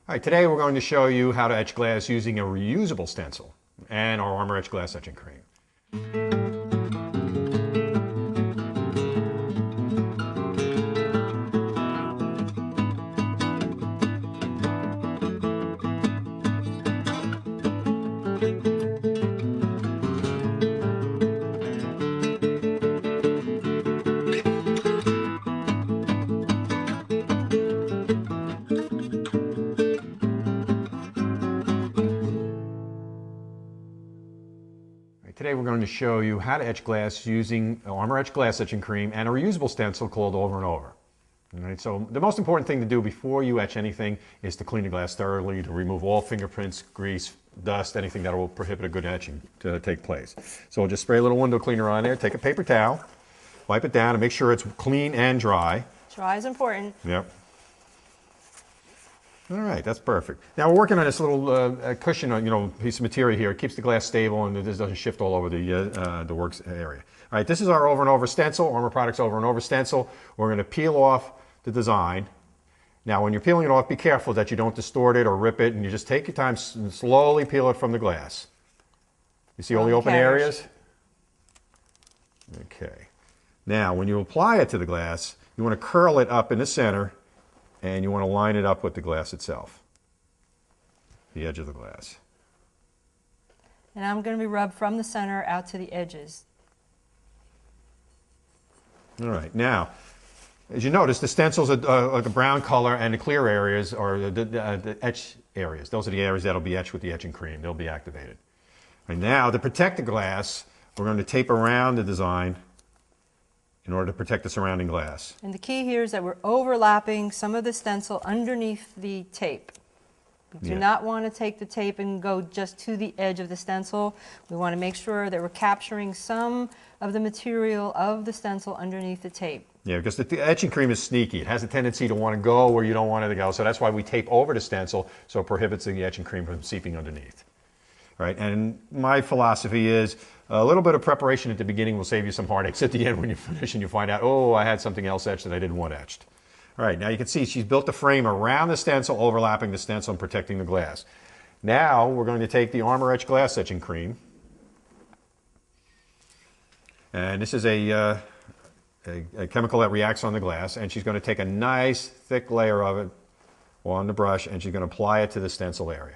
All right, today we're going to show you how to etch glass using a reusable stencil and our Armour Etch glass etching cream. Today we're going to show you how to etch glass using Armour Etch glass etching cream and a reusable stencil called Over and Over. All right, so the most important thing to do before you etch anything is to clean the glass thoroughly, to remove all fingerprints, grease, dust, anything that will prohibit a good etching to take place. So we'll just spray a little window cleaner on there, take a paper towel, wipe it down and make sure it's clean and dry. Dry is important. Yep. All right, that's perfect. Now we're working on this little cushion, piece of material here. It keeps the glass stable and this doesn't shift all over the works area. All right, this is our Over and Over stencil, Armour Products Over and Over stencil. We're going to peel off the design. Now when you're peeling it off, be careful that you don't distort it or rip it, and you just take your time and slowly peel it from the glass. You see all the open areas? Okay. Now when you apply it to the glass, you want to curl it up in the center, and you want to line it up with the glass itself, the edge of the glass. And I'm going to be rubbed from the center out to the edges. All right, now, as you notice, the stencils are like a brown color, and the clear areas are the etch areas. Those are the areas that will be etched with the etching cream. They'll be activated. And now, to protect the glass, we're going to tape around the design in order to protect the surrounding glass. And the key here is that we're overlapping some of the stencil underneath the tape. We do not want to take the tape and go just to the edge of the stencil. We want to make sure that we're capturing some of the material of the stencil underneath the tape. Yeah, because the etching cream is sneaky. It has a tendency to want to go where you don't want it to go, so that's why we tape over the stencil so it prohibits the etching cream from seeping underneath. Right, and my philosophy is a little bit of preparation at the beginning will save you some heartaches at the end when you finish and you find out, oh, I had something else etched that I didn't want etched. All right, now you can see she's built the frame around the stencil, overlapping the stencil and protecting the glass. Now we're going to take the Armour Etch glass etching cream, and this is a chemical that reacts on the glass, and she's going to take a nice thick layer of it on the brush, and she's going to apply it to the stencil area.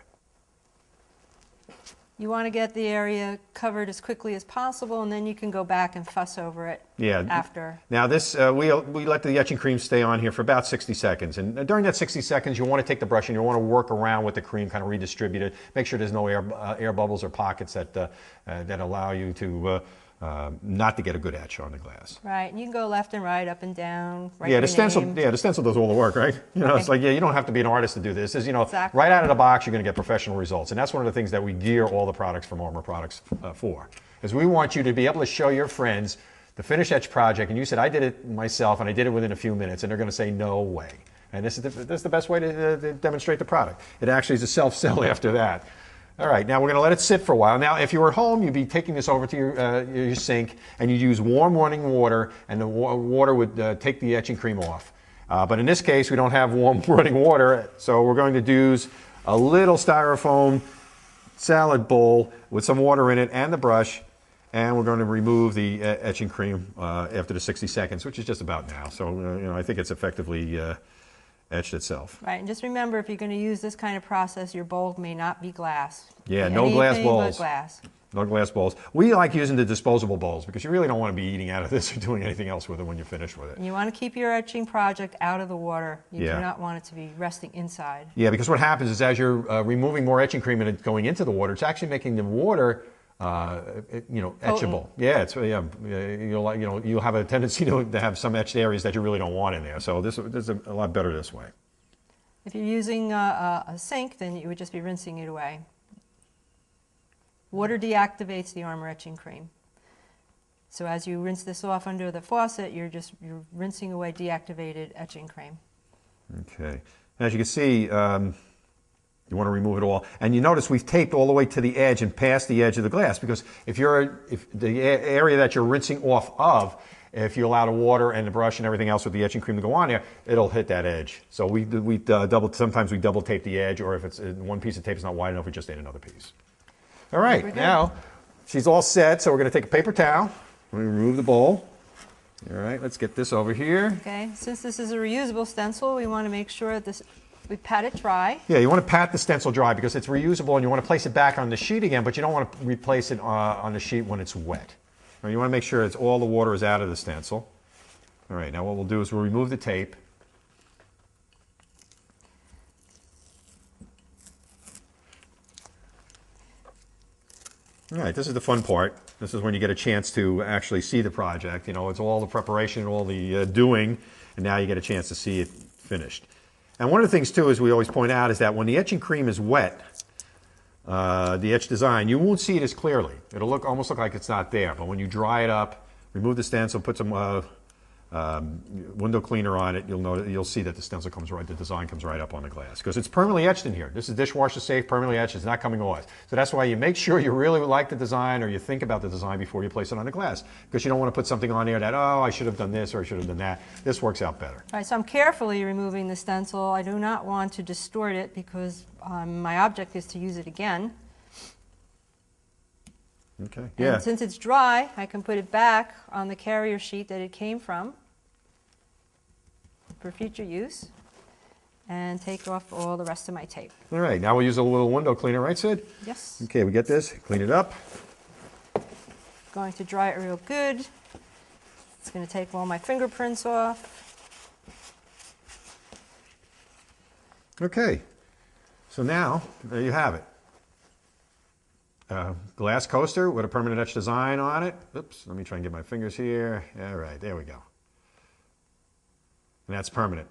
You want to get the area covered as quickly as possible, and then you can go back and fuss over it after. Now this, we let the etching cream stay on here for about 60 seconds. And during that 60 seconds, you want to take the brush and you want to work around with the cream, kind of redistribute it. Make sure there's no air bubbles or pockets that, that allow you to not to get a good etch on the glass. Right, and you can go left and right, up and down, write the stencil. name. Yeah, the stencil does all the work, right? It's like, you don't have to be an artist to do this. It's, Exactly. Right out of the box, you're going to get professional results, and that's one of the things that we gear all the products from Armour Products for. Is we want you to be able to show your friends the finished etch project, and you said, I did it myself, and I did it within a few minutes, and they're going to say, no way. And this is the best way to demonstrate the product. It actually is a self-sell after that. All right, now we're going to let it sit for a while. Now, if you were at home, you'd be taking this over to your sink, and you'd use warm running water, and the water would take the etching cream off. But in this case, we don't have warm running water, so we're going to use a little styrofoam salad bowl with some water in it and the brush, and we're going to remove the etching cream after the 60 seconds, which is just about now. So, I think it's effectively etched itself. Right, and just remember, if you're going to use this kind of process, your bowl may not be glass. Yeah, no glass bowls. But glass. No glass bowls. We like using the disposable bowls because you really don't want to be eating out of this or doing anything else with it when you're finished with it. And you want to keep your etching project out of the water. You do not want it to be resting inside. Yeah, because what happens is as you're removing more etching cream and it's going into the water, it's actually making the water etchable. Yeah, you'll have a tendency to have some etched areas that you really don't want in there. So this is a lot better this way. If you're using a sink, then you would just be rinsing it away. Water deactivates the Armour etching cream. So as you rinse this off under the faucet, you're rinsing away deactivated etching cream. Okay. As you can see, You want to remove it all. And you notice we've taped all the way to the edge and past the edge of the glass, because if the area that you're rinsing off of, if you allow the water and the brush and everything else with the etching cream to go on there, it'll hit that edge. So sometimes we double tape the edge, or if it's one piece of tape is not wide enough, we just add another piece. All right, now she's all set, so we're going to take a paper towel. We're going to remove the bowl. All right, let's get this over here. Okay, since this is a reusable stencil, we want to make sure that we pat it dry. Yeah, you want to pat the stencil dry because it's reusable, and you want to place it back on the sheet again, but you don't want to replace it on the sheet when it's wet. Now, you want to make sure all the water is out of the stencil. All right, now what we'll do is we'll remove the tape. All right, this is the fun part. This is when you get a chance to actually see the project. You know, it's all the preparation, all the doing, and now you get a chance to see it finished. And one of the things, too, as we always point out, is that when the etching cream is wet, the etch design, you won't see it as clearly. It'll almost look like it's not there. But when you dry it up, remove the stencil, put some window cleaner on it, you'll see that the design comes right up on the glass, because it's permanently etched in here. This is dishwasher safe, permanently etched. It's not coming off. So that's why you make sure you really like the design, or you think about the design before you place it on the glass, because you don't want to put something on there that, oh, I should have done this or I should have done that. This works out better. All right, so I'm carefully removing the stencil. I do not want to distort it, because my object is to use it again. Okay. Yeah. And since it's dry, I can put it back on the carrier sheet that it came from for future use, and take off all the rest of my tape. All right, now we'll use a little window cleaner, right, Sid? Yes. Okay, we get this, clean it up. Going to dry it real good. It's going to take all my fingerprints off. Okay, so now there you have it. Glass coaster with a permanent etch design on it. Oops, let me try and get my fingers here. All right, there we go. And that's permanent.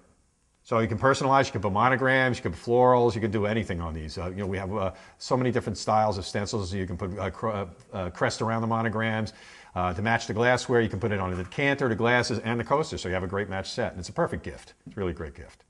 So you can personalize, you can put monograms, you can put florals, you can do anything on these. We have so many different styles of stencils. You can put crest around the monograms. To match the glassware, you can put it on the decanter, the glasses, and the coaster, so you have a great match set. And it's a perfect gift. It's a really great gift.